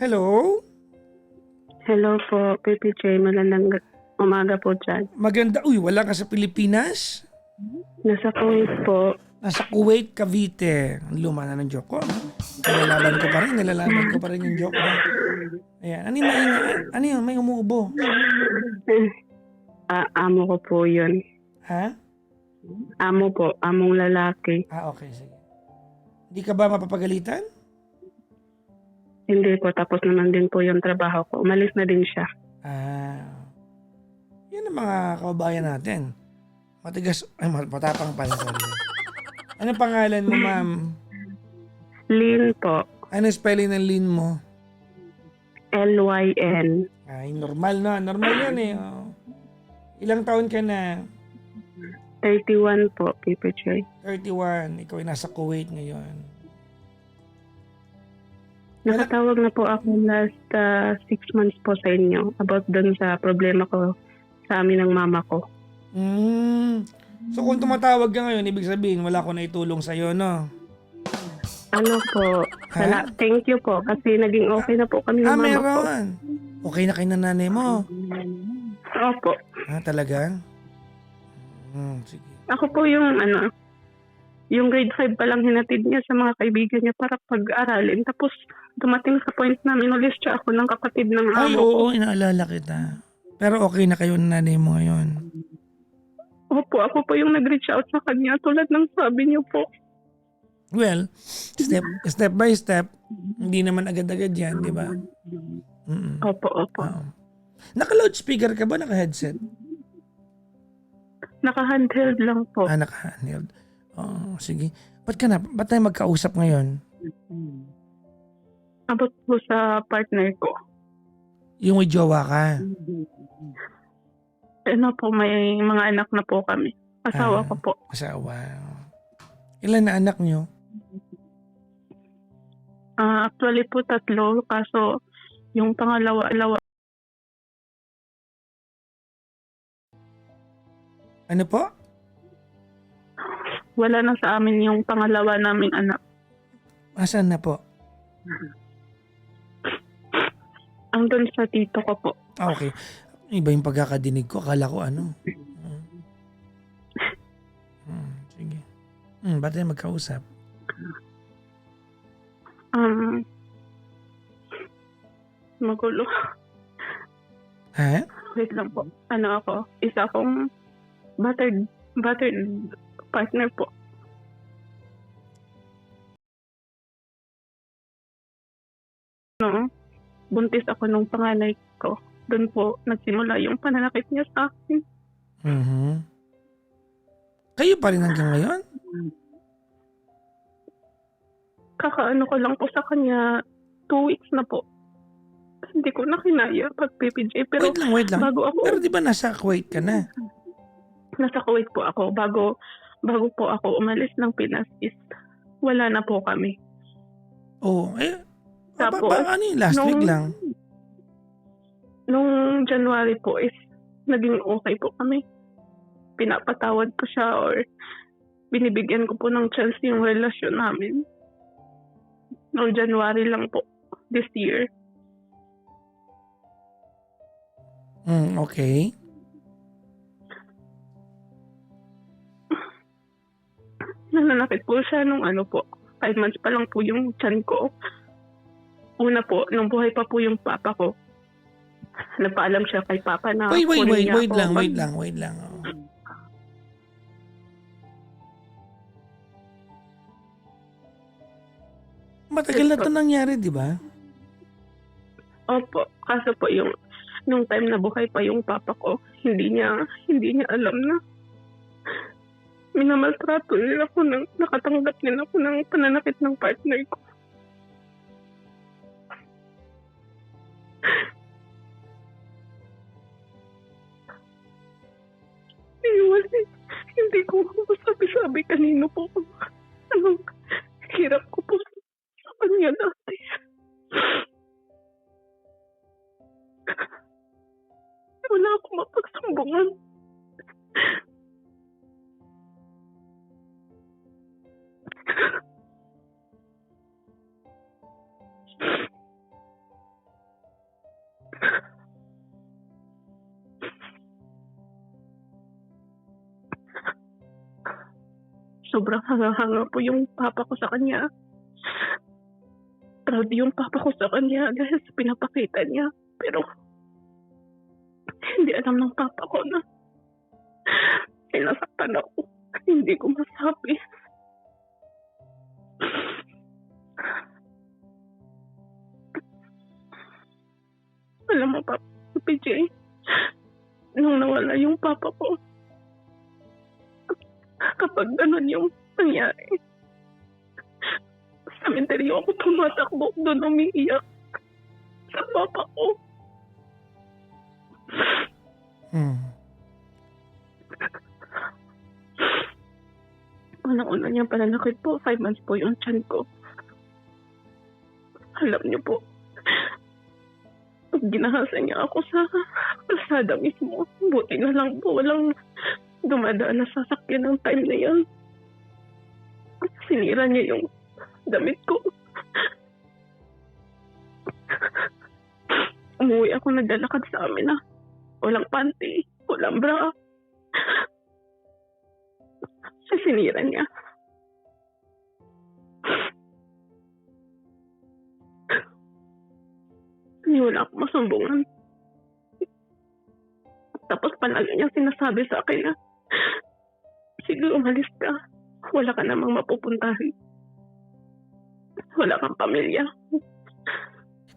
Hello? Hello po, PPJ. Magandang umaga po dyan. Maganda. Uy, wala ka sa Pilipinas? Nasa Kuwait po. Nasa Kuwait, Cavite. Ang luma na ng joke ko. Nilalaban ko pa rin yung joke mo. Ayan. Ano yung ano yun? May umuubo. Amo ko po yun. Ha? Amo po, among lalaki. Okay, sige. Hindi ka ba mapapagalitan? Hindi po, tapos naman din po yung trabaho ko. Umalis na din siya. Yan ang mga kababayan natin. Matigas, matapang pala. Sorry. Anong pangalan mo, ma'am? Lynn po. Ano spelling ng Lynn mo? Lyn. Ay, normal na. Normal yan eh. Oh. Ilang taon ka na? 31 po, PPJ. 31. Ikaw ay nasa Kuwait ngayon. Nakatawag na po ako last 6 months po sa inyo about dun sa problema ko sa amin ng mama ko. So kung tumatawag ka ngayon, ibig sabihin wala ko na itulong sa'yo, no? Ano po? Thank you po kasi naging okay na po kami ng mama ko. Meron. Okay na kayo na nanay mo? Opo. Talaga? Sige. Ako po yung grade 5 pa lang hinatid niya sa mga kaibigan niya para pag-aralin. Tapos dumating sa point na minulis siya ako ng kapatid ng Ay, amo ko. oo, inaalala kita. Pero okay na kayo ng nanay mo ngayon? Opo, ako po yung nag-reach out sa kanya tulad ng sabi niyo po. Well, step by step, hindi naman agad-agad yan, di ba? Opo. Naka-loudspeaker ka ba? Naka-headset? Naka-handheld lang po. Naka-handheld. Sige. Ba't tayo magkausap ngayon? About po sa partner ko. Yung may jowa ka? May mga anak na po kami. Asawa ko po. Asawa. Ilan na anak nyo? Actually po 3, kaso yung pangalawa. Ano po? Wala na sa amin yung pangalawa naming anak. Asan na po? Andun sa tito ko po. Okay. Iba yung pagkakadinig ko. Akala ko ano. Sige. Ba't tayo magkausap? Magulo. Ha? Wait lang po. Isa akong battered partner po. Buntis ako nung panganay ko. Doon po nagsimula yung pananakit niya sa akin. Kayo pa rin hanggang ngayon? Kakaano ko lang po sa kanya 2 weeks na po. Hindi ko na kinaya pag PPJ. Pero Wait lang. bago ako, Pero di ba nasa Kuwait ka na? nasa Kuwait po ako. Bago po ako umalis ng Pinas is wala na po kami. Tapos, ano yung last week lang? Nung January po is naging okay po kami. Pinapatawad ko siya or binibigyan ko po ng chance yung relasyon namin. Nung January lang po this year. Okay. Nananakit po siya nung 5 months pa lang po yung tiyan ko. Una po, nung buhay pa po yung papa ko, nagpaalam siya kay papa na Wait kunin niya ako. lang. Matagal na ito nangyari, di ba? Opo, kaso po nung time na buhay pa yung papa ko, hindi niya alam na minamaltrato nila ako nakatanggap nila ako ng pananakit ng partner ko. Hindi ko sabi kanino po anong hirap ko po sa kanya dati. Wala akong mapagsumbungan. sobrang hanga-hanga po yung papa ko sa kanya. Proud yung papa ko sa kanya dahil sa pinapakita niya. Pero hindi alam ng papa ko na sinasaktan ako. Hindi ko masabi. Alam mo, Papa PJ, nung nawala yung papa ko, kapag ganun yung nangyari, sa cemetery ako tumatakbo, doon umiiyak sa papa ko. Unang-una niyang pananakit po, 5 months po yung tiyan ko. Alam niyo po, pag ginahasan niya ako sa kalsada mismo, buti na lang po walang dumadaan na sasakyan ng time na yan. Sinira niya yung damit ko. Umuwi ako, naglalakad sa amin na walang panty, walang bra. Sinira niya. Wala akong masumbungan. Tapos palagi niya sinasabi sa akin na, sige, umalis ka. Wala ka namang mapupuntahan. Wala kang pamilya.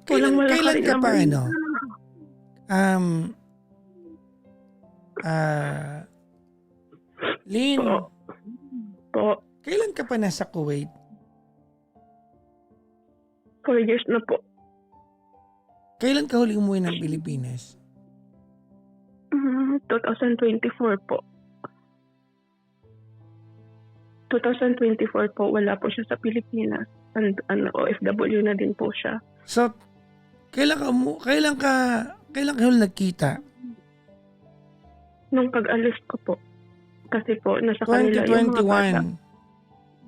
Kailan ka pa Lynn, Po. kailan ka pa nasa Kuwait? 4 years na po. Kailan ka huli umuwi ng Pilipinas? 2024 po. 2024 po, wala po siya sa Pilipinas. And OFW na din po siya. So, kailan ka huli nagkita? Nung pag-alis ko po. Kasi po, nasa kanila yung mga bata. 2021.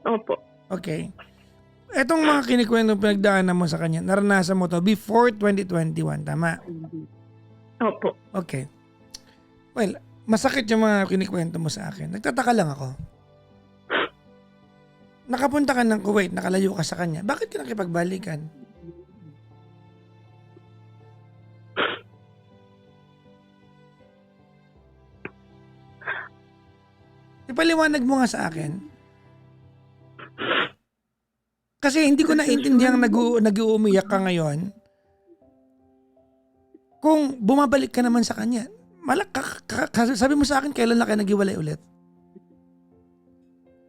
Opo. Okay. Etong mga kinikwento pinagdaanan mo sa kanya, naranasan mo to before 2021, tama? Opo. Okay. Well, masakit yung mga kinikwento mo sa akin. Nagtataka lang ako. Nakapunta ka ng Kuwait, nakalayo ka sa kanya. Bakit ka nakipagbalikan? Ipaliwanag mo nga sa akin. Kasi hindi ko naintindihan nag-uumiyak ka ngayon. Kung bumabalik ka naman sa kanya, sabi mo sa akin, kailan na kayo naghiwalay ulit?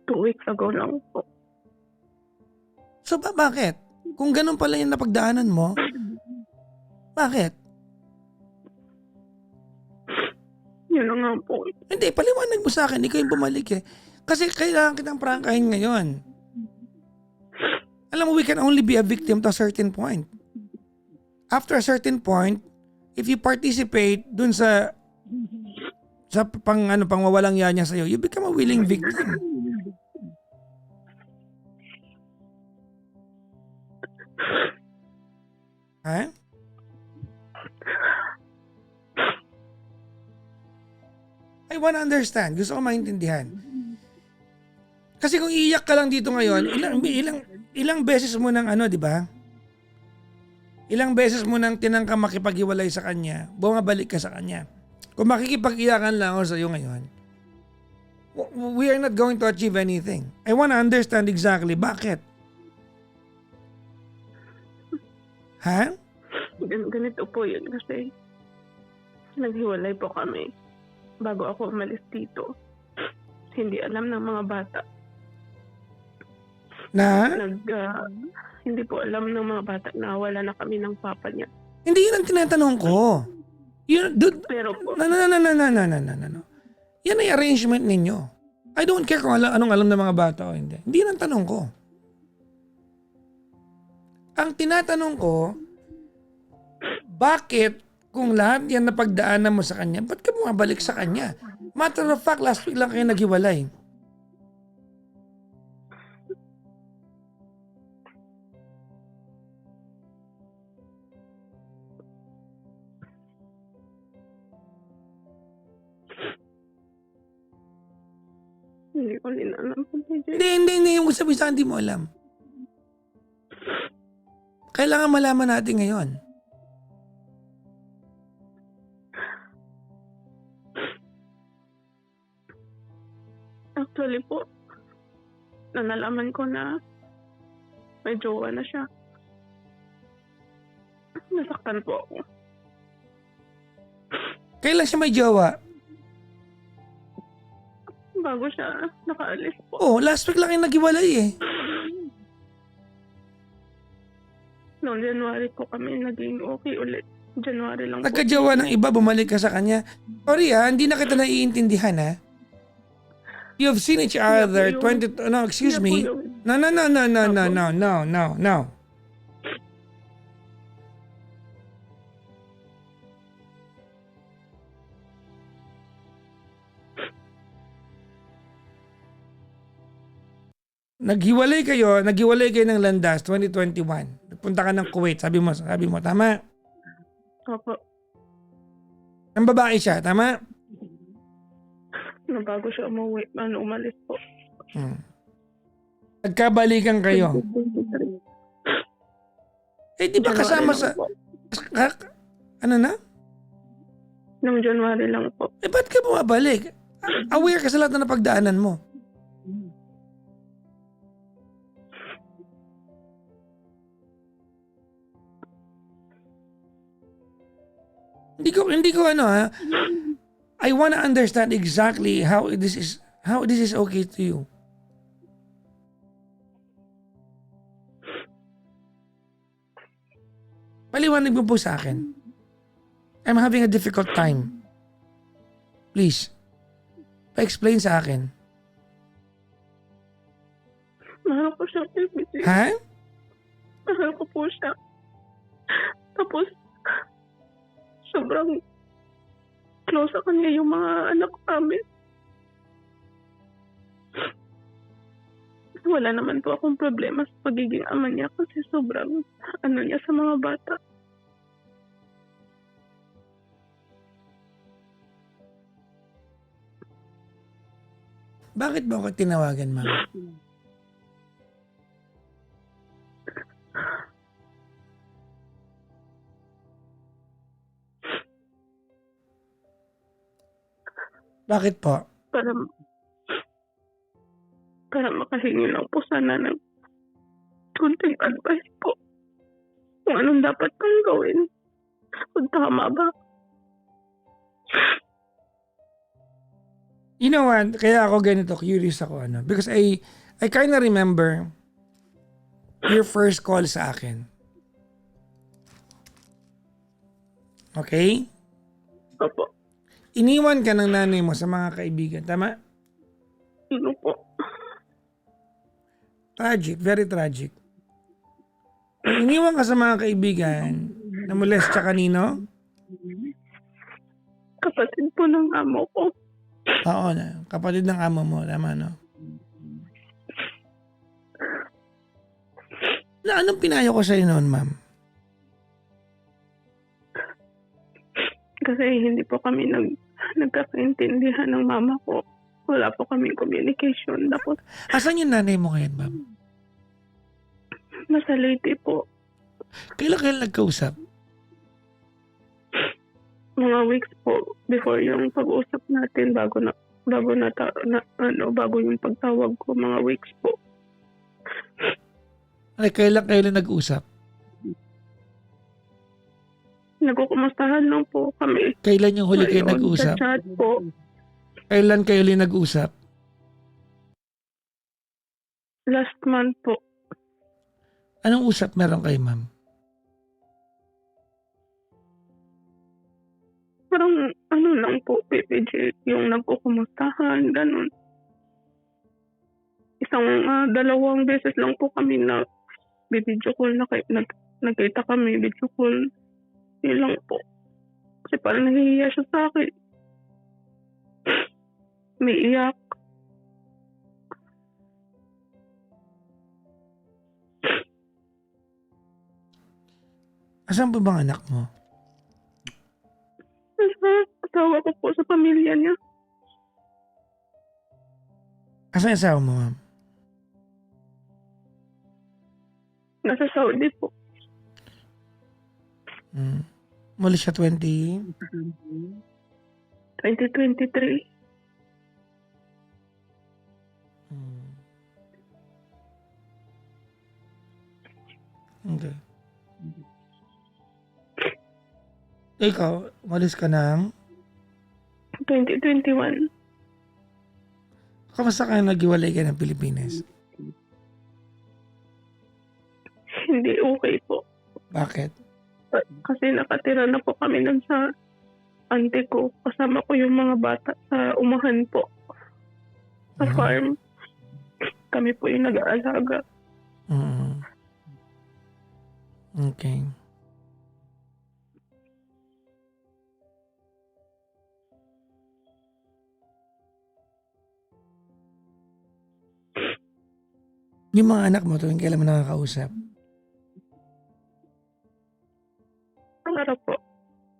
2 weeks ago lang po. So bakit? Kung ganun pala yung napagdaanan mo, bakit? Yun na nga po. Hindi, paliwanag mo sa akin, ikaw yung bumalik eh. Kasi kailangan kitang prangkahin ngayon. Alam mo, we can only be a victim to a certain point. After a certain point, if you participate dun sa pangwawalang yan niya sa'yo, you become a willing victim. Ha? I wanna understand. Gusto ko maintindihan. Kasi kung iiyak ka lang dito ngayon, ilang beses mo nang di ba? Ilang beses mo nang tinangka makipaghiwalay sa kanya, bumabalik ka sa kanya. Kung makikipag-iyakan lang ako sa iyo ngayon, we are not going to achieve anything. I wanna understand exactly bakit. Ha? Ganito po yun kasi naghiwalay po kami bago ako umalis dito. Hindi alam ng mga bata. Hindi po alam ng mga bata na wala na kami ng papa niya. Hindi yun ang tinatanong ko. Pero po. No. Yan ay arrangement ninyo. I don't care kung anong alam ng mga bata o hindi. Hindi yun ang tanong ko. Ang tinatanong ko, bakit kung lahat yan napagdaanan mo sa kanya, ba't ka bumabalik sa kanya? Matter of fact, last week lang kayo naghiwalay. Hindi ko din alam po, PJ. Hindi. Yung sabi sa akin, hindi mo alam. Kailangan malaman natin ngayon. Actually po, nalaman ko na may jowa na siya. Nasaktan po ako. Kailan siya may jowa? Bago siya nakaalis po. Oh, last week lang yung naghiwalay eh. Noong January po kami naging okay ulit. January lang po. Nagkajowa ng iba, bumalik ka sa kanya. Sorry hindi na kita naiintindihan ha. You have seen each other, Yeah, po yung- 20, no, excuse Yan po me. yung- No. Naghiwalay kayo ng landas 2021. Nagpunta ka ng Kuwait, sabi mo, tama? Opo. Ang babae siya, tama? Na bago siya umalis po. Nagkabalikan kayo. Eh, di ba kasama January sa... lang po. Ano na? Noong January lang po. Eh, ba't ka bumabalik? Aware ka sa lahat na napagdaanan mo. Hindi ko I wanna understand exactly how this is okay to you. Paliwanag mo po sa akin. I'm having a difficult time. Please, pa-explain sa akin. Mahal ko siya, PJ. Ha? Mahal ko po siya. Tapos, sobrang close sa kanya yung mga anak namin. Wala naman po akong problema sa pagiging ama niya kasi sobrang niya sa mga bata. Bakit mo ako tinawagan, ma'am? Bakit po? Para makahingi lang po sana ng kunting advice po. Kung anong dapat kong gawin. Kung tama ba. You know what? Kaya ako ganito, curious ako because I kind of remember your first call sa akin. Okay? Opo. Iniwan ka ng nanay mo sa mga kaibigan, tama? Ano po? Tragic, very tragic. Nung iniwan ka sa mga kaibigan, namolest ka kanino? Kapatid po ng amo ko. Oo na, kapatid ng amo mo, tama no? Na anong pinayo ko sa'yo noon, ma'am? Kasi hindi po kami nagkakaintindihan ng mama ko. Wala po kaming communication. Tapos, Asan yung nanay mo ngayon, ma'am? nasa Leyte po. Kailan nagkausap? Mga weeks po before yung pag-usap natin bago yung pagtawag ko, mga weeks po. Ay, kailan nag-usap? Nagkukumustahan lang po kami. Kailan yung huli kayo Ngayon, nag-usap? Sa chat po. Kailan kayo huli nag-usap? Last month po. Anong usap meron kayo, ma'am? Parang lang po, PPJ, yung nagkukumustahan, ganun. Dalawang beses lang po kami na video call nagkita kami, video call. Yun lang po. Kasi parang nahihiya siya sa akin. May iyak. Asan po bang anak mo? Asawa ko po sa pamilya niya. Asan yung asawa mo, ma'am? Nasa Saudi po. Muli siya 20? 2023. Okay. Ikaw, umalis ka ng 2021. kamusta ka naghiwalay ka ng Pilipinas? Hindi okay po. Bakit? Kasi nakatira na po kami nun sa auntie ko. Kasama ko yung mga bata sa umahan po. Sa farm. Kami po yung nag-aalaga. Okay. Yung mga anak mo, tuwing kailan mo nakakausap? Araw po.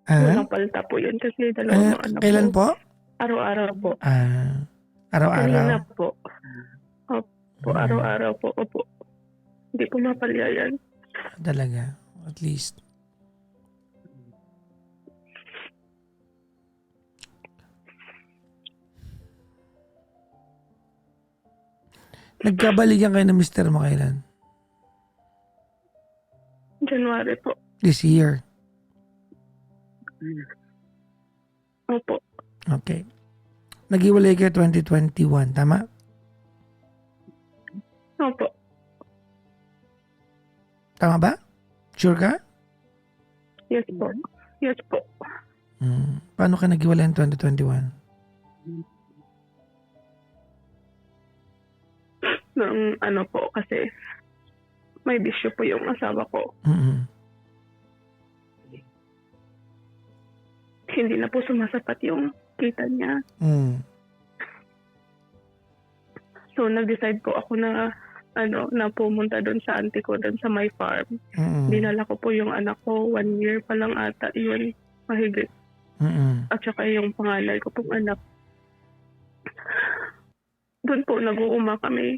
Ah? Walang palta po yun kasi dalawang mga anak Kailan po. po? Araw-araw po. Araw-araw? Kanina po. Opo, araw-araw po. Opo. Hindi po mapalya yan. Talaga, at least. Nagkabalikan kayo ng mister mo kailan? January po. This year? Opo. Okay. Naghiwalay kayo 2021, tama? Opo. Tama ba? Sure ka? Yes po. Yes po. Paano ka naghiwalay ng 2021? Nung ano po kasi may bisyo po yung asawa ko. Hindi na po sumasapat yung kita niya. So nag-decide po ako na na pumunta doon sa auntie ko doon sa my farm. Dinala ko po yung anak ko, 1 year pa lang ata yun, mahigit. At saka yung panganay ko pong anak. Doon po nag-uuma kami.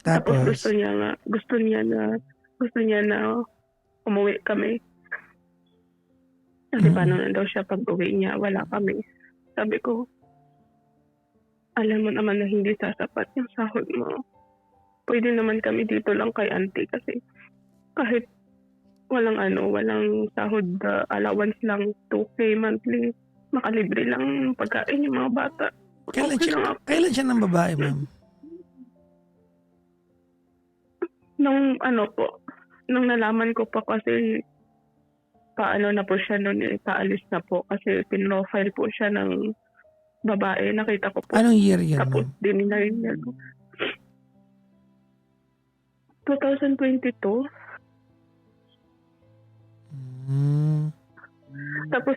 Tapos gusto niya na umuwi kami. Kasi paano na daw siya pag uwi niya, wala kami. Sabi ko, alam mo naman na hindi sasapat yung sahod mo. Pwede naman kami dito lang kay auntie kasi kahit walang sahod, allowance lang 2K monthly, makalibre lang pagkain yung mga bata. Kailan siya ng babae, ma'am? Nung nung nalaman ko pa kasi paano na po siya noon, paalis na po kasi pinrofile po siya ng babae. Nakita ko po. Anong year yan, Tapos ma'am? dinay niya. 2022. Tapos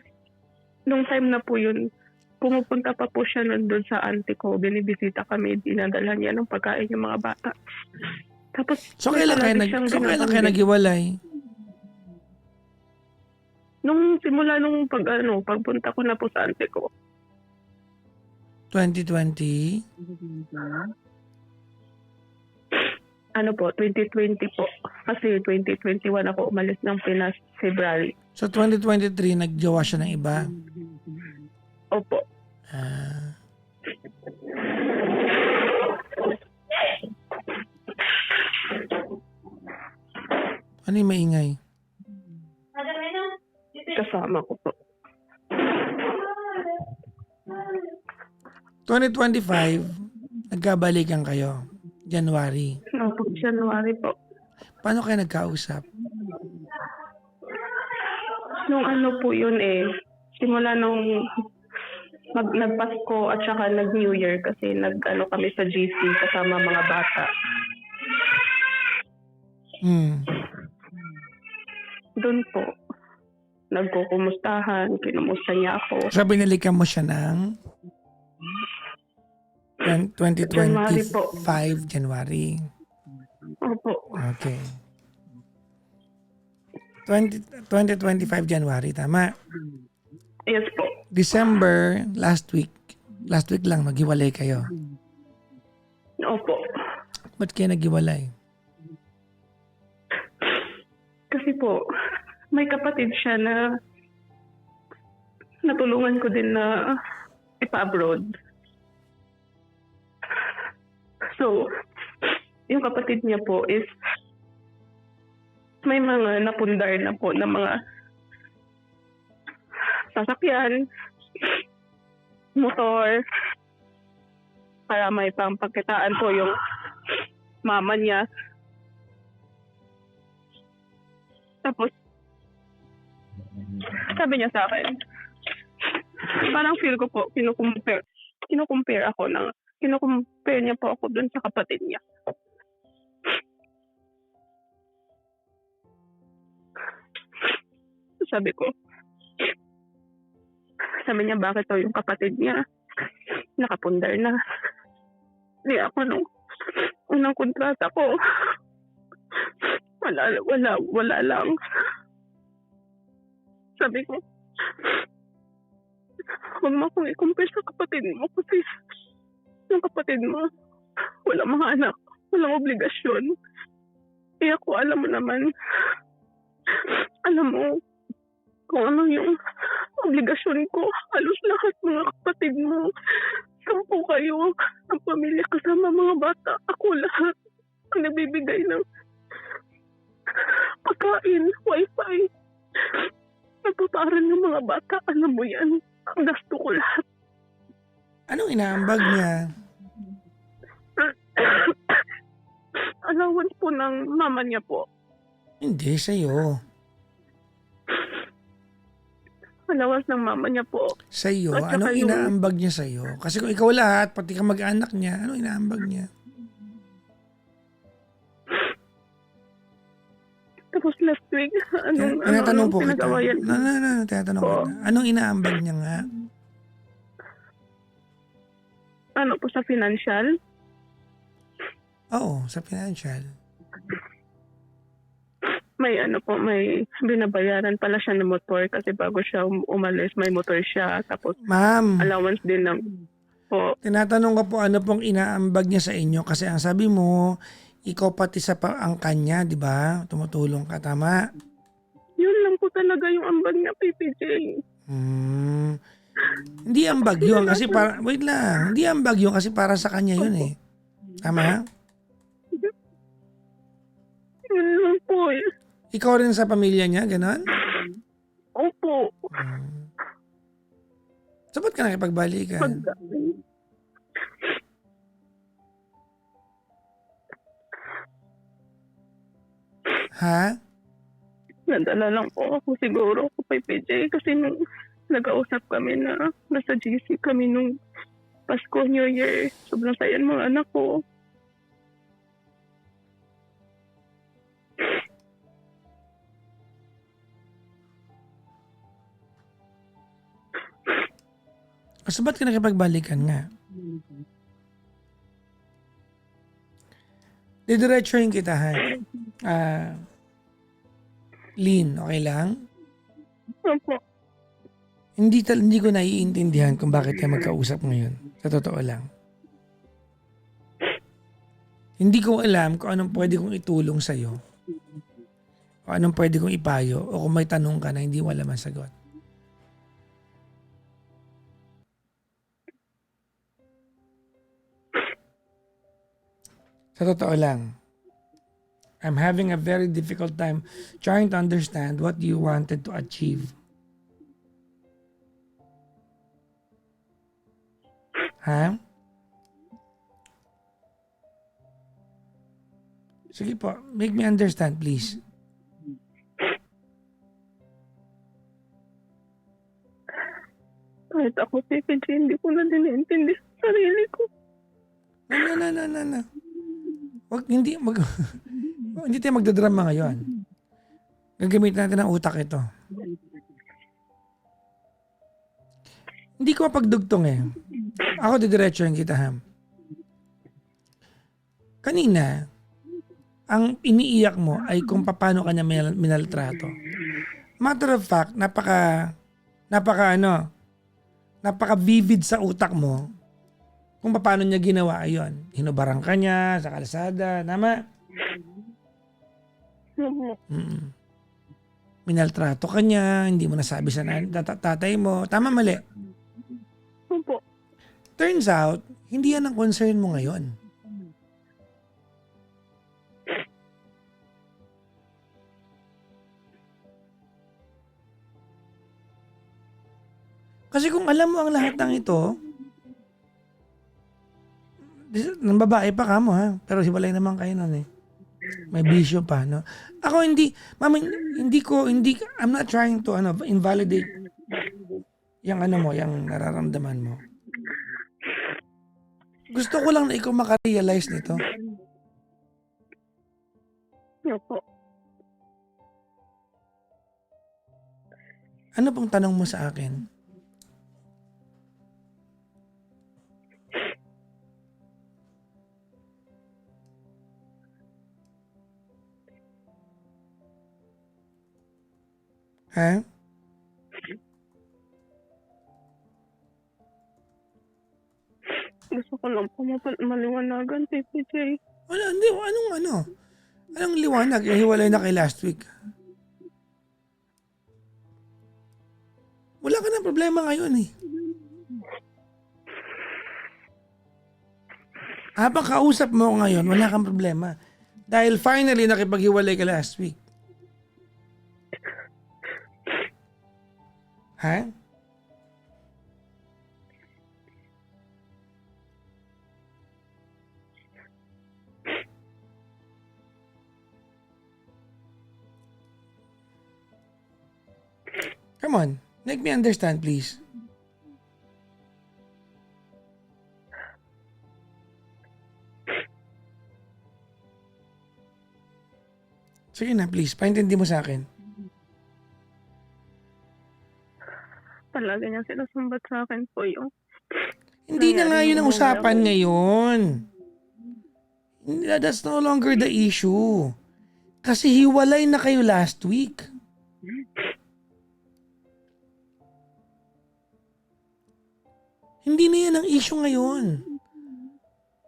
nung time na po yun, pumupunta pa po siya doon sa auntie ko. Binibisita kami, dinadala niya ng pagkain yung mga bata. Tapos So kailan kayo naghiwalay? Nung simula nung pagpunta ko na po sa auntie ko. 2020? 2020 po. Kasi 2021 ako umalis ng Pinas, February. So 2023, nagjowa siya ng iba? Opo. Ano yung maingay? Kasama ko po. 2025, nagkabalikan kayo. January. Opo, January po. Paano kayo nagkausap? Nung po yun simula nung nagpasko at saka nag-New Year kasi kami sa GC kasama mga bata. Doon po, nagkukumustahan, kinumusta niya ako. So binalikan mo siya ng 2025 January. Opo. Okay. 2025 January, tama? Yes po. December, last week lang, maghiwalay kayo. Opo. Ba't kayo naghiwalay? Kasi po, may kapatid siya na natulungan ko din na ipa-abroad. So, yung kapatid niya po is may mga napundar na po na mga sasakyan, motor, para may pampakitaan po yung mama niya. Tapos, sabi niya sa akin, parang feel ko po, kinukumpare niya po ako dun sa kapatid niya. Sabi niya, bakit daw yung kapatid niya nakapundar na? Di ako nung unang kontrata ko, wala lang. Sabi ko, huwag mo akong i-compare sa kapatid mo kasi yung kapatid mo, wala mga anak, walang obligasyon. Eh ako, alam mo kung ano yung obligasyon ko. Halos lahat mga kapatid mo, 10 kayo, ang pamilya kasama mga bata. Ako lahat ang nagbibigay ng pagkain, wifi, nagpaparal ng mga bata. Alam mo yan, ang gasto ko lahat. Anong inaambag niya? Allowance po ng mama niya po. Hindi, sa'yo. Allowance ng mama niya po. Sa'yo? At saka Anong yung- inaambag niya sa'yo? Kasi kung ikaw lahat, pati ka mag-anak niya, anong inaambag niya? Tapos last week, Tinatanong po kita. pinag-awayan? Tinatanong Oo. kita. Anong inaambag niya nga? Ano po sa financial? Oo, sa financial. May binabayaran pala siya ng motor kasi bago siya umalis, may motor siya. Tapos Ma'am, allowance din ng po. tinatanong ko po ano pong inaambag niya sa inyo kasi ang sabi mo, ikaw pati sa ang kanya, di ba? Tumutulong ka, tama? Yun lang po talaga yung ambag niya, PPJ. Hindi ambag yun kasi para, wait lang, hindi ambag yun kasi para sa kanya yun eh. Tama? Yun lang po eh. Ikaw rin sa pamilya niya, gano'n? Opo. So, ba't ka nakipagbalikan? Ha? Nadala lang po ako siguro ko kay PJ kasi nung nag-ausap kami na nasa GC kami nung Pasko, New Year. Sobrang saya ng mga anak ko. So, ba't ka nakipagbalikan nga? Didiretsuhin kita, ha? Lynn, okay lang? Opo. Hindi ko naiintindihan kung bakit tayo magkausap ngayon. Sa totoo lang. Hindi ko alam kung anong pwede kong itulong sa'yo. O anong pwede kong ipayo. O kung may tanong ka na hindi wala masagot. Sa totoo lang, I'm having a very difficult time trying to understand what you wanted to achieve. Ha? Sige po, make me understand please. Kahit ako, PPJ, hindi ko na dinintindi sa sarili ko. No. Hindi tayo magdadrama ngayon. Gagamitin natin ang utak ito. Hindi ko mapagdugtong eh. Ako didiretsuhin kita, ha. Kanina, ang iniiyak mo ay kung paano kanya minaltrato. Matter of fact, napaka vivid sa utak mo kung paano niya ginawa yon. Hinubarang ka niya sa kalsada. Tama? Opo. Mm. Minaltrato ka niya, hindi mo nasabi sa tatay mo. Tama, mali. Opo. Turns out, hindi yan ang concern mo ngayon. Kasi kung alam mo ang lahat ng ito, ng babae pa ka mo ha, pero hiwalay naman kayo nun eh. May bisyo pa, no? Ako hindi, mami, I'm not trying to invalidate yung mo, yung nararamdaman mo. Gusto ko lang na ikaw makarealize nito. Opo. Ano pong tanong mo sa akin? Ha? Gusto ko lang po maliwanagan, Tito J. Hindi, Anong liwanag? Yung hiwalay na kay last week. Wala ka ng problema ngayon eh. Habang kausap mo ngayon, wala kang problema. Dahil finally nakipaghiwalay ka last week. Ha? Come on, make me understand please. Sige na please, paintindi mo sa akin. Palagi niya sinasumbat sa akin po yung Hindi na nga nangyari yun ang nung usapan umuwi ako. ngayon. That's no longer the issue. Kasi hiwalay na kayo last week. Hindi na yan ang issue ngayon.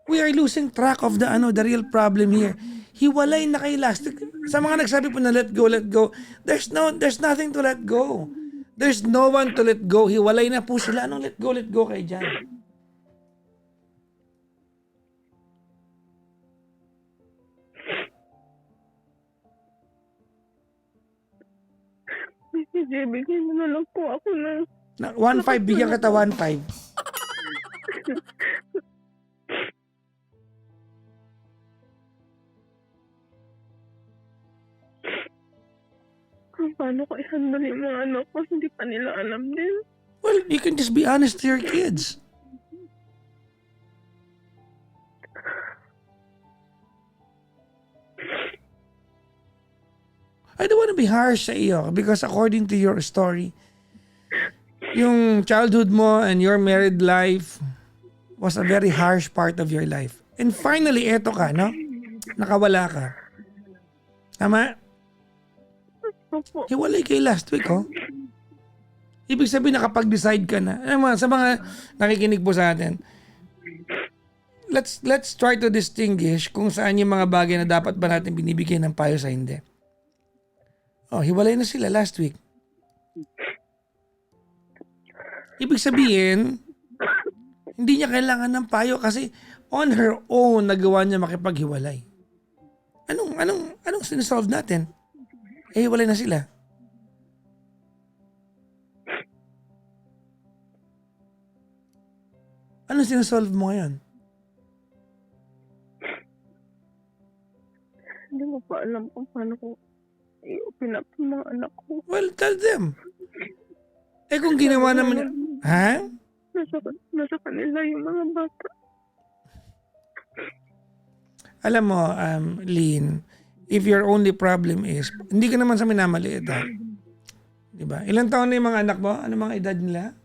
We are losing track of the real problem here. Hiwalay na kayo last week. Sa mga nagsabi po na let go. There's nothing to let go. There's no one to let go. Hiwalay na po sila. Anong let go kayo dyan? Sige, bigyan mo na lang po ako ng 1.5, bigyan kita 1.5. kung paano ko i-handle yung mga anak ko. Hindi pa nila alam din. Well, you can just be honest to your kids. I don't want to be harsh sa iyo because according to your story, yung childhood mo and your married life was a very harsh part of your life. And finally, eto ka, no? Nakawala ka. Tama? Opo. Hiwalay kayo last week, oh. Ibig sabihin, nakapag-decide ka na. Sa mga nakikinig po sa atin, let's try to distinguish kung saan yung mga bagay na dapat ba natin binibigyan ng payo sa hindi. Oh, hiwalay na sila last week. Ibig sabihin, hindi niya kailangan ng payo kasi on her own nagawa niya makipaghiwalay. Anong sinasolve natin? Eh, hiwalay na sila. Anong sinasolve mo ngayon? Hindi ko pa alam kung paano ko i-open up yung mga anak ko. Well, tell them. Eh kung ginawa naman niya, ha? Nasa kanila yung mga bata. Alam mo, Lynn, if your only problem is, hindi ka naman sa minamaliit ha. Diba? Ilang taon na yung mga anak mo? Ano mga edad nila?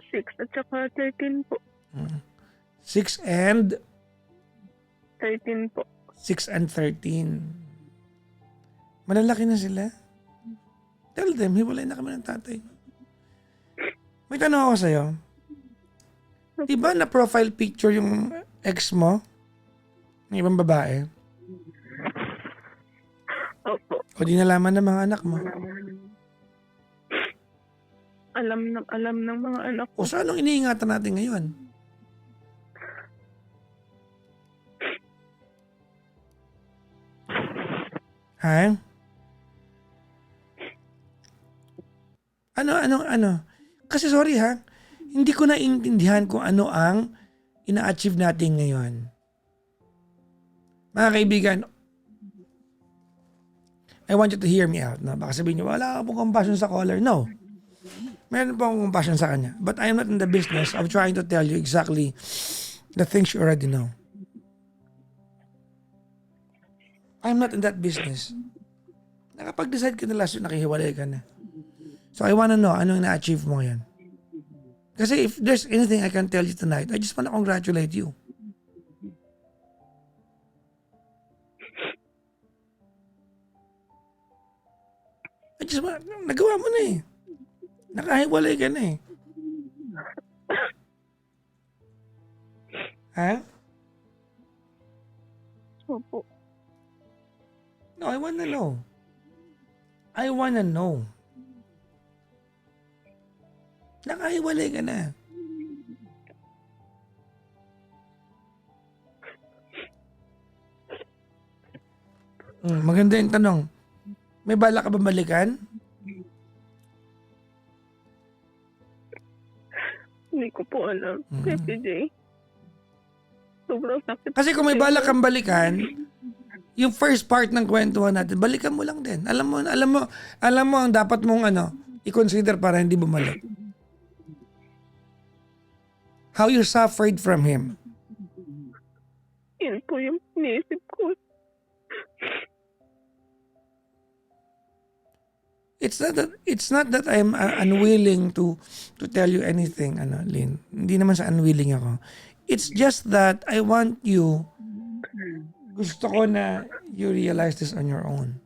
6 at saka 13 po. 6 and? 13 po. 6 and 13. Malalaki na sila. Tell them, hiwalay na kami ng tatay. May tanong ako sa'yo. Di ba na profile picture yung ex mo? Ng ibang babae? Opo. O di nalaman ng mga anak mo? Alam ng mga anak O ko. so anong iniingatan natin ngayon? Ha? Ano? Kasi sorry ha, hindi ko naiintindihan kung ano ang ina-achieve natin ngayon. Mga kaibigan, I want you to hear me out. No? Baka sabihin niyo, wala ka pong compassion sa caller. No. Meron po akong compassion sa kanya. But I am not in the business of trying to tell you exactly the things you already know. I'm not in that business. Nakapag-decide ka na last week, nakihiwalay ka na. So I wanna know, anong na-achieve mo ngayon? Kasi if there's anything I can tell you tonight, I just wanna congratulate you. Nagawa mo na eh. Nakahiwalay ka na eh. Ha? Opo. No, I wanna know. I wanna know. Nakahiwalay ka na. Maganda yung tanong. May bala ka ba balikan? Hindi ko po alam. PJ. Sobrang sakit. Kasi kung may bala kang balikan, yung first part ng kwentuhan natin, balikan mo lang din. Alam mo ang dapat mong i-consider para hindi bumalik. How you suffered from him. Yan po yung iniisip ko. It's not that I'm unwilling to tell you anything, Lynn. Hindi naman sa unwilling ako. It's just that I want you, gusto ko na you realize this on your own.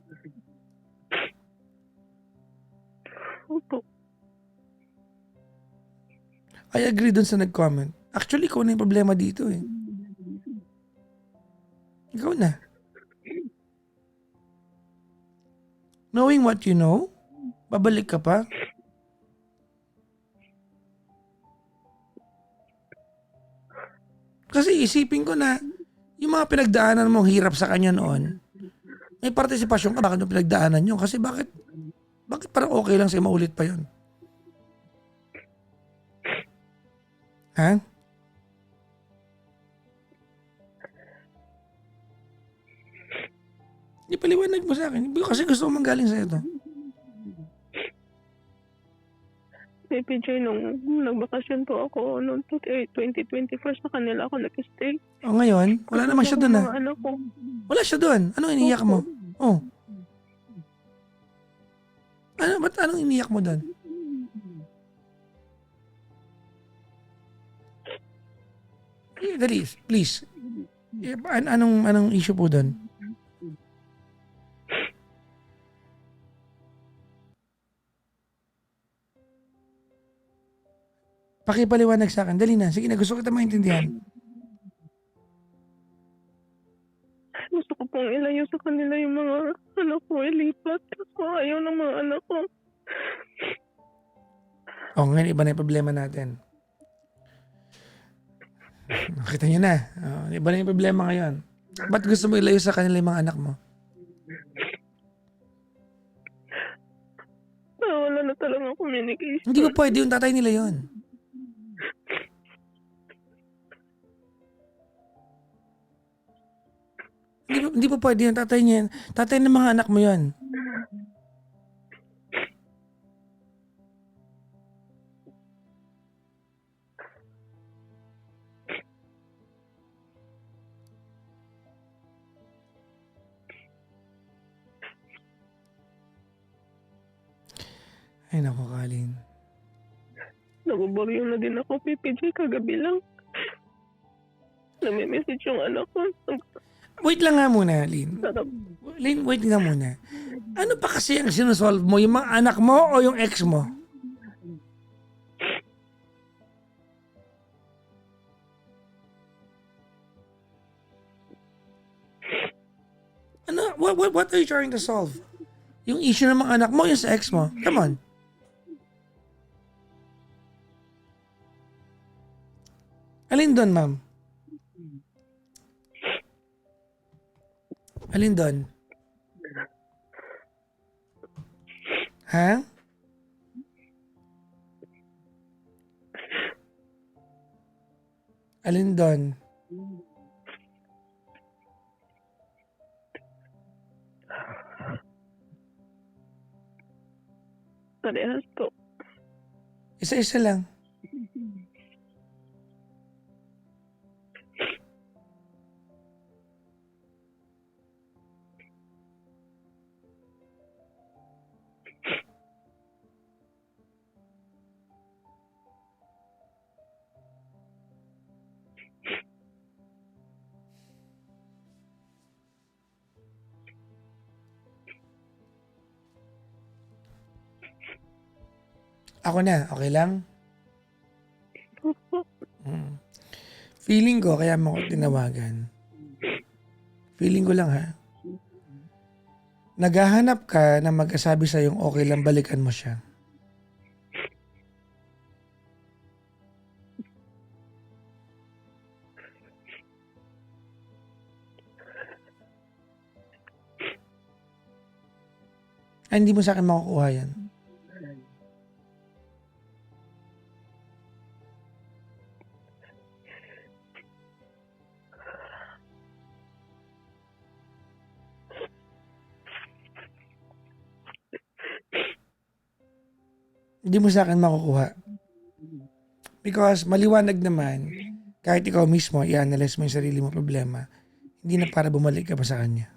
Opo. I agree dun sa nag-comment. Actually, ikaw na yung problema dito eh. Ikaw na. Knowing what you know, babalik ka pa? Kasi isipin ko na yung mga pinagdaanan mong hirap sa kanya noon, may partisipasyon ka bakit yung pinagdaanan nyo? Kasi bakit parang okay lang sa'yo maulit pa yun? Ha? Ipaliwanag mo sa akin. Kasi gusto ko manggaling sa'yo to. PJ, nung nagbakasyon po ako noong 2024 sa kanila ako nag-stay. O ngayon, wala naman siya doon Mga anak ko. Wala siya doon. Anong iniyak mo? Oh. Ba't anong iniyak mo doon? Dali, please. Anong issue po doon? Pakipaliwanag sa akin. Dali na. Sige na, gusto kita maintindihan. Gusto ko pong ilayo sa kanila yung mga anak ko, ilipat. Kasi ayaw ng mga anak ko. Ngayon iba na yung problema natin. Nakita niyo na. Iba na yung problema ngayon. Ba't gusto mo ilayo sa kanila yung mga anak mo? Wala na talagang communication. Hindi ba pwede yung tatay nila yon? Hindi pa pwede yung tatay niya. Tatay ng mga anak mo yon. Ay naku, Kalin. Naguboryo na din ako, PJ, kagabi lang. Nami-message yung anak ko. Wait lang nga muna, Lynn. Lynn, wait nga muna. Ano pa kasi ang sinusolve mo? Yung mga anak mo o yung ex mo? what are you trying to solve? Yung issue ng mga anak mo, yung sa ex mo. Come on. Alin doon, ma'am? Alin doon? Ha? Alin doon? Parehas po. Isa-isa lang. Ako na, okay lang? Opo. Feeling ko, kaya mo ko tinawagan. Feeling ko lang ha. Naghahanap ka na magkasabi sa yung okay lang balikan mo siya. Ay, hindi mo sa akin makukuha yan. Hindi mo sa akin makukuha. Because maliwanag naman, kahit ikaw mismo i-analyze mo yung sarili mo problema, hindi na para bumalik ka pa sa kanya.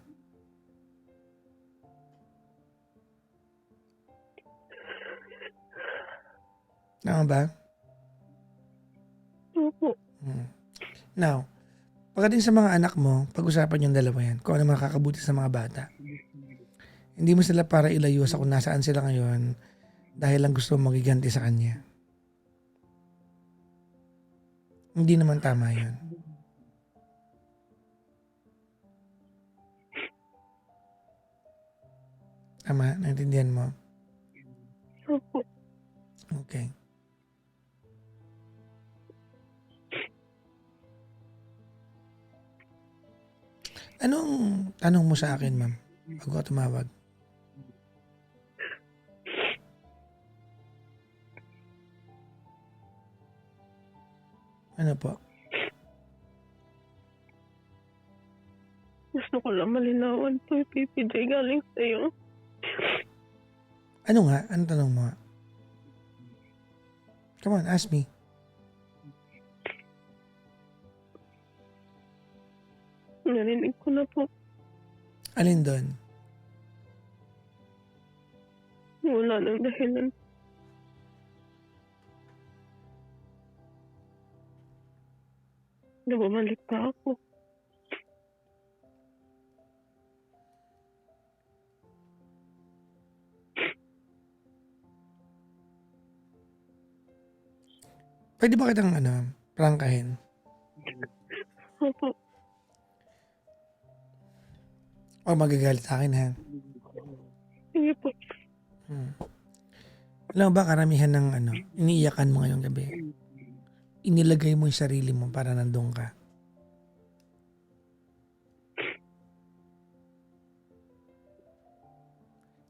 Tama ba? Opo. Now, pagdating sa mga anak mo, pag-usapan yung dalawa yan, kung ano makakabuti sa mga bata. Hindi mo sila para ilayo sa kung nasaan sila ngayon dahil lang gusto mong magiganti sa kanya. Hindi naman tama yun. Tama? Naintindihan mo? Opo. Okay. Anong tanong mo sa akin, ma'am? Bago ka tumawag. Ano po? Gusto ko lang malinawan po yung PPJ galing sa'yo. Ano nga? Ano tanong mo nga? Come on, ask me. Narinig ko na po. Alin doon? Wala nang dahilan. Na bumalik pa ako. Pwede ba kitang prangkahin? Opo. O magagalit sa akin, ha? Sige po. Alam mo ba karamihan ng iniiyakan mo ngayong gabi? Inilagay mo yung sarili mo para nandun ka.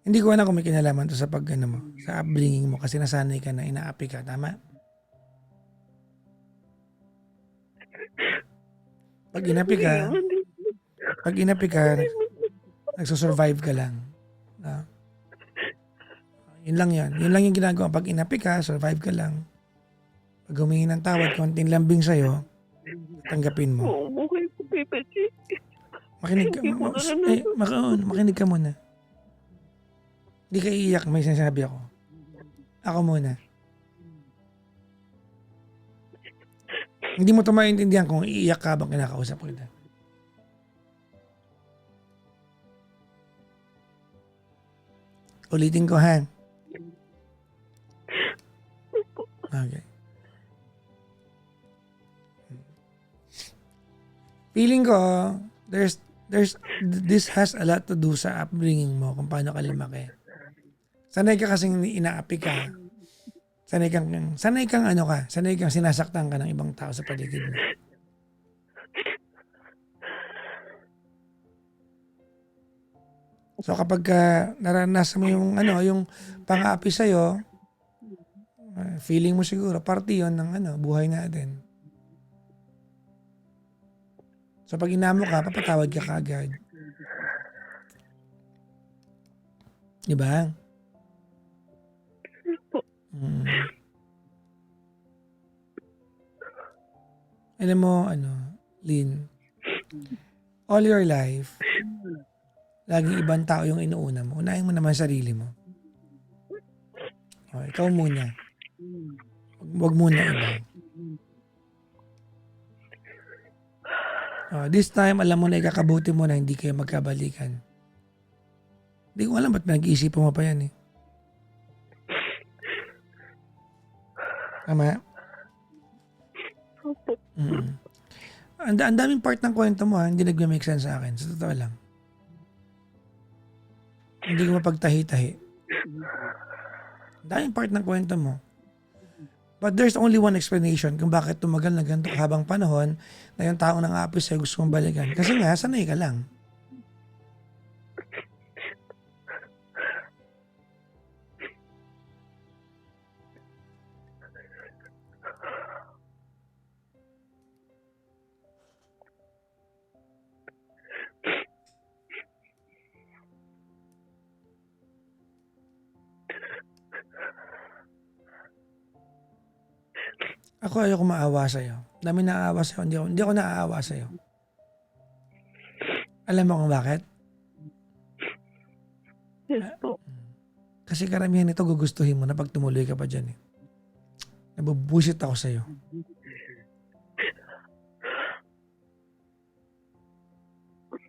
Hindi ko alam kung may kinalaman to sa sa upbringing mo kasi nasanay ka na inaapi ka, tama? Pag inapi ka, nagsusurvive ka lang. Ah. Yun lang yan. Yun lang yung ginagawa. Pag inapi ka, survive ka lang. Pag humingi ng tawad, konting lambing sa'yo, tanggapin mo. Oo, okay po, PPJ. Makinig ka, makinig ka muna. Hindi ka iiyak, may sinasabi ako. Ako muna. Hindi mo ito maintindihan kung iiyak ka habang kinakausap ko kita. Ulitin ko, ha? Okay. Feeling ko, This has a lot to do sa upbringing mo kung paano ka lumaki. Sanay ka kasing inaapi ka. Sanay kang sinasaktan ka ng ibang tao sa paligid mo. So kapag naranasan mo yung pang-aapi sa'yo, feeling mo siguro, parte yun ng buhay natin. So pag inamo ka, papatawad ka kaagad. Diba? Mm. Alam mo, Lynn, all your life, laging ibang tao yung inuuna mo. Unahin mo naman sarili mo. O, ikaw muna. Huwag muna iba. This time, alam mo na ikakabuti mo na hindi kayo magkabalikan. Hindi ko alam ba't nag-iisipan mo pa yan eh. Tama? Opo. Ang daming part ng kwento mo hindi nag-make sense sa akin. Sa totoo lang. Hindi ko mapagtahi-tahi. Ang daming part ng kwento mo. But there's only one explanation kung bakit tumagal na ganito habang panahon na yung taong nang-aapi sa'yo gusto mong balikan. Kasi nga, sanay ka lang. Ako ayoko maawa sa'yo. Dami naaawa sa'yo. Hindi ako naaawa sa'yo. Alam mo kung bakit? Yes po. Kasi karamihan nito gugustuhin mo na pag tumuloy ka pa dyan eh. Nabubusit ako sa'yo.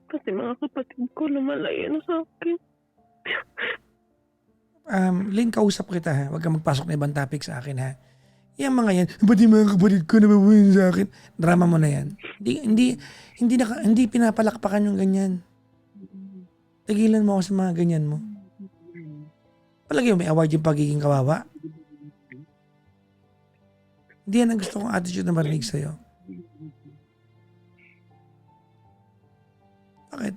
Kasi mga kapatid ko lumalayo na sa akin. Lynn, kausap kita ha. Huwag kang magpasok na ibang topic sa akin ha. Yan mga yan, ba't yung mga kapatid ko nababuhin sa akin? Drama mo na yan. Hindi pinapalakpakan yung ganyan. Tigilan mo ako sa mga ganyan mo. Palagi may award yung pagiging kawawa. Hindi yan ang gusto kong attitude na marinig sa'yo. Bakit?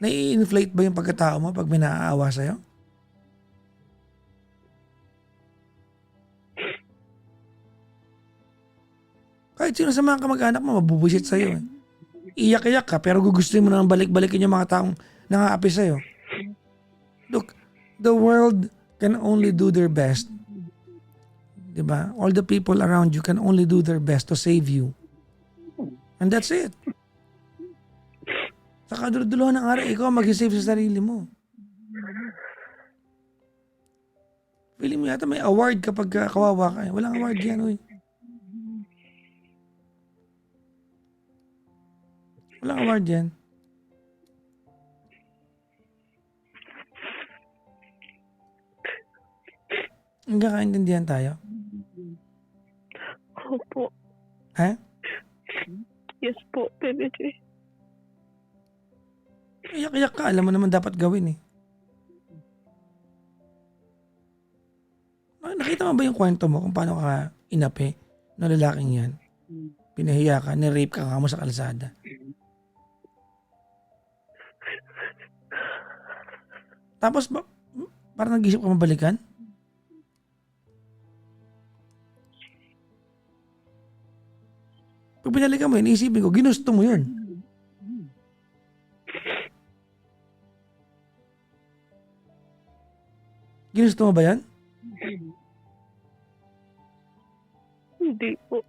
Nai-inflate ba yung pagkatao mo pag may naaawa sa'yo? Kahit sino sa mga kamag-anak mo, mabubusit sa'yo eh. Iyak-iyak ka, pero gugustuhin mo naman balik-balikin yung mga taong nangaapi sa'yo. Look, the world can only do their best. Diba? All the people around you can only do their best to save you. And that's it. Sa kaduluduluhan ng araw, ikaw mag-save sa sarili mo. Feeling mo yata may award kapag kawawa ka. Walang award yan, uy. Walang award yan. Nagkakaintindihan tayo? Opo. Ha? Yes po, Pwede. Iyak-iyak ka. Alam mo naman dapat gawin eh. Nakita mo ba yung kwento mo kung paano ka inapi ng lalaking yan? Pinahiya ka, ni-rape ka mo sa kalsada. Tapos parang nag-isip ka mabalikan? Pag binalikan mo yun, iisipin ko, ginusto mo yun. Ginusto mo ba yan? Hindi po.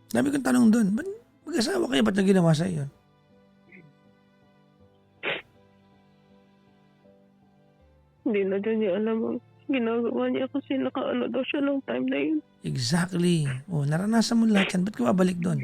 Dami kong tanong doon. Ba't mag-asawa kayo? Ba't nang ginawa sa'yo yun? Hindi na din niya alam ang ginagawa niya kasi nakaano daw siya ng time na yun. Exactly. Oh, naranasan mo lahat yan. Ba't ka babalik doon?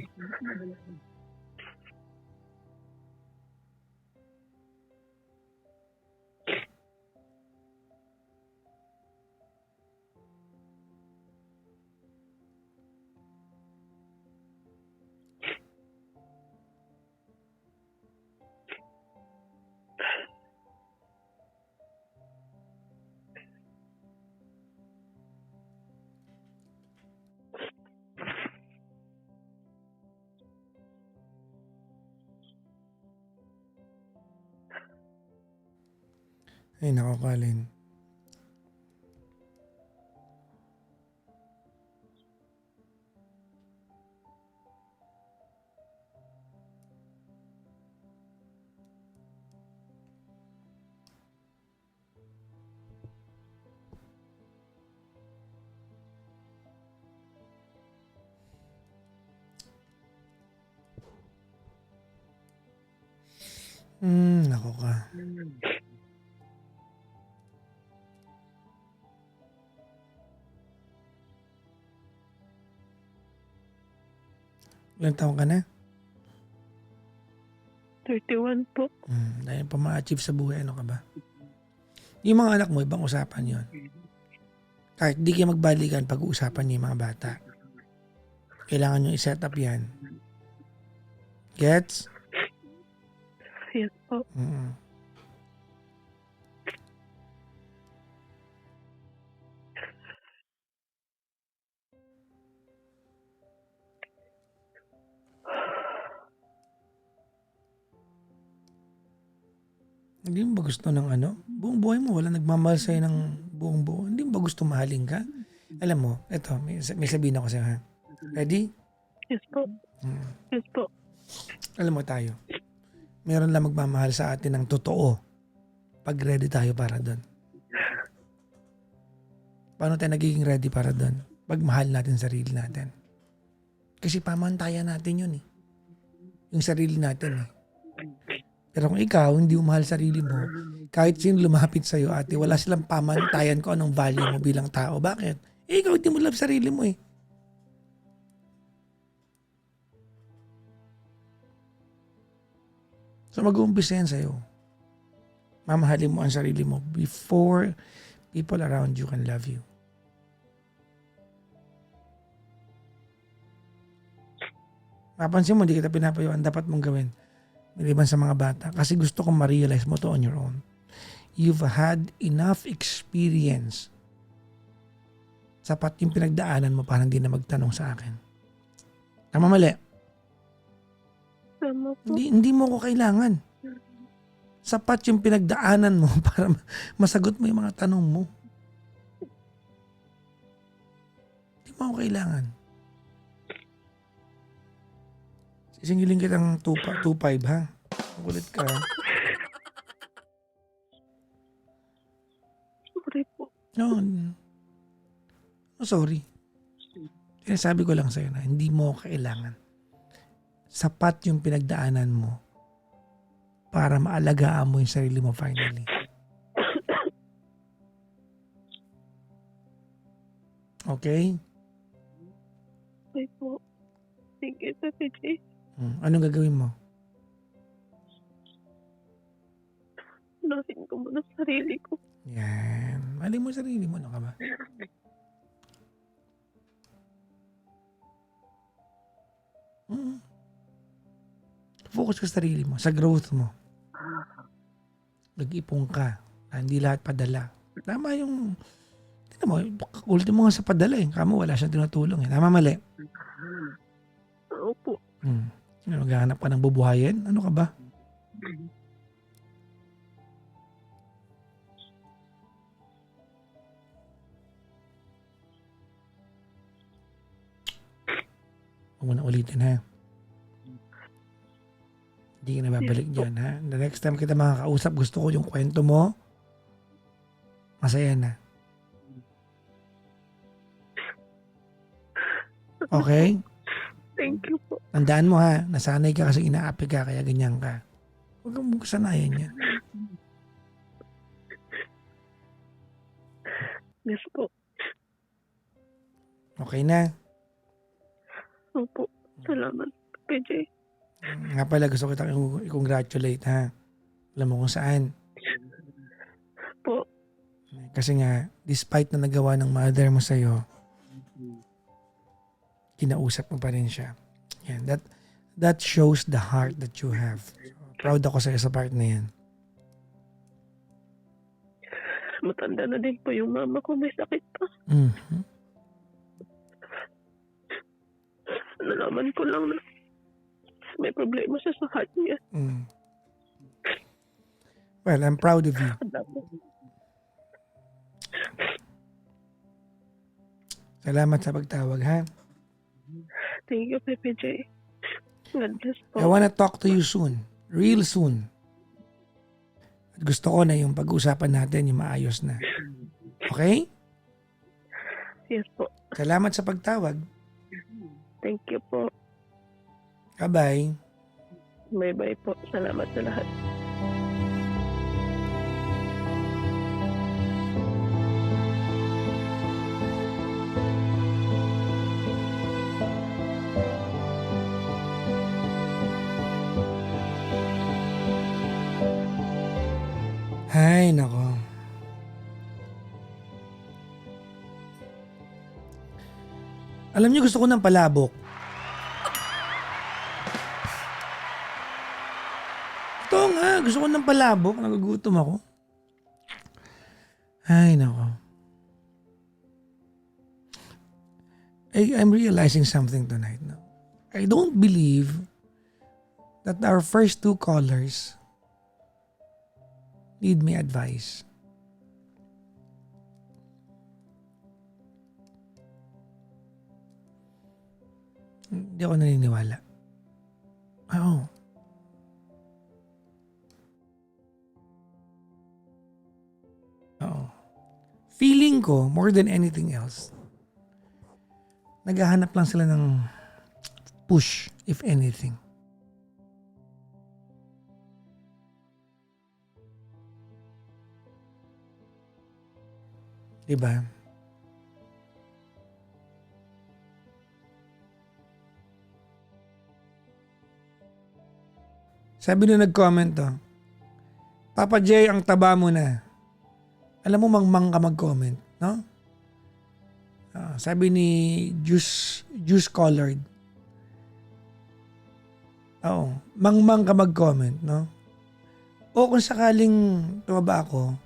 Ay, nako, Colin. Nako ka. Ilang taon ka na? 31 po. Dahil pa ma-achieve sa buhay, ano ka ba? Yung mga anak mo, ibang usapan yon. Kahit di kayo magbalikan, pag-uusapan niyo yung mga bata. Kailangan nyo i-set up yan. Gets? Yes po. Hindi mo ba gusto ng ano? Buong buhay mo, wala nagmamahal sa'yo ng buong buo. Hindi mo ba gusto mahalin ka? Alam mo, eto, may sabihin ako sa'yo, ha? Ready? Yes po. Yes po. Alam mo tayo, meron lang magmamahal sa atin ng totoo pag ready tayo para doon. Paano tayo nagiging ready para doon? Pag mahal natin sarili natin. Kasi pamantayan natin yun eh. Yung sarili natin eh. Pero kung ikaw, hindi mo mahal sarili mo, kahit sino lumapit sa'yo, ate, wala silang pamantayan kung anong value mo bilang tao. Bakit? Eh, ikaw hindi mo love sarili mo eh. So mag-uumpisa yan sa'yo. Mamahalin mo ang sarili mo before people around you can love you. Mapansin mo, hindi kita pinapayuan. Dapat mong gawin. Maliban sa mga bata. Kasi gusto kong ma-realize mo to on your own. You've had enough experience. Sapat yung pinagdaanan mo para hindi na magtanong sa akin. Tama mali? Tama po. Hindi mo ko kailangan. Sapat yung pinagdaanan mo para masagot mo yung mga tanong mo. Hindi mo ako kailangan. Sisingilin kitang 2.5 ha. Kulit ka. Sorry po. No, sorry. Sinasabi ko lang sa'yo na hindi mo kailangan. Sapat yung pinagdaanan mo para maalagaan mo yung sarili mo finally. Okay? Okay po. Thank you, Tati J. Anong gagawin mo? Unahin ko muna sarili ko. Yan. Mali mo sarili mo. Ano ka ba? Focus ka sa sarili mo. Sa growth mo. Nag-ipong ka. Hindi lahat padala. Tama yung... Tignan mo, ultimo nga sa padala eh. Kamo wala siyang tinutulong eh. Tama mali? Opo. Maghahanap ka ng bubuhayin? Ano ka ba? Huwag mo na ulitin ha. Hindi ka na babalik dyan ha. The next time kita makakausap, gusto ko yung kwento mo. Masaya na. Okay? Thank you po. Tandaan mo ha, nasanay ka kasi inaapi ka kaya ganyan ka. Huwag kang kasanayan yan. Yes po. Okay na? Opo. Salamat, PJ. Nga pala gusto kita i-congratulate ha. Alam mo kung saan. Po. Kasi nga, despite na nagawa ng mother mo sa'yo, kinausap mo pa rin siya. Yan, that shows the heart that you have. So, proud ako sa'yo sa part na yan. Matanda na din po yung mama ko. May sakit pa. Nalaman ko lang na may problema siya sa heart niya. Well, I'm proud of you. Salamat sa pagtawag, ha? Thank you, Pepe J. God bless po. I wanna talk to you soon. Real soon. At gusto ko na yung pag-uusapan natin yung maayos na. Okay? Yes po. Salamat sa pagtawag. Thank you po. Bye-bye. Bye-bye po. Salamat sa lahat. Ay, nako. Alam niyo, gusto ko ng palabok. Ito nga, gusto ko ng palabok. Nagugutom ako. Ay, nako. I'm realizing something tonight. No? I don't believe that our first two callers need me advice. Hindi ako naniniwala. Oo. Oo. Feeling ko, more than anything else, naghahanap lang sila ng push, if anything. Diba? Sabi na nag-comment to, Papa J, ang taba mo na. Alam mo, mangmang ka mag-comment, no? Sabi ni Juice Colored. Oo, mangmang ka mag-comment, no? O kung sakaling tumaba ako,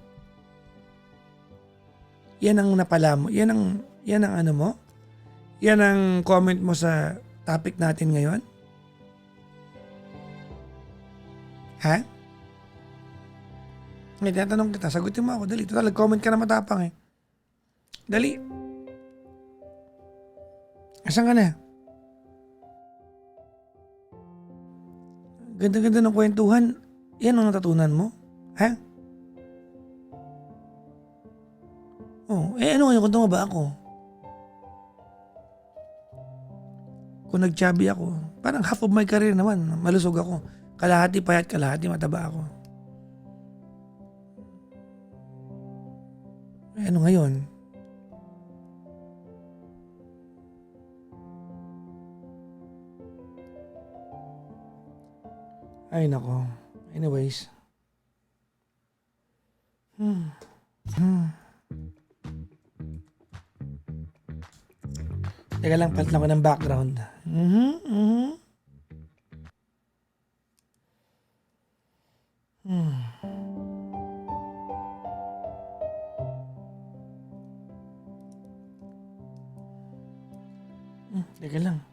yan ang napala mo. Yan ang ano mo? Yan ang comment mo sa topic natin ngayon? Ha? May tinatanong kita, sagutin mo ako, dali. Total, comment ka na matapang eh. Dali. Asan ka na? Ganda-ganda ng kwentuhan. Yan ang natutunan mo? Ha? Oh, ano ngayon kung tumaba ako? Kung nag-chubby ako, parang half of my career naman, malusog ako. Kalahati payat, kalahati mataba ako. Ano ngayon? Ay nako. Anyways. Teka lang, palit lang ko ng background. Teka lang.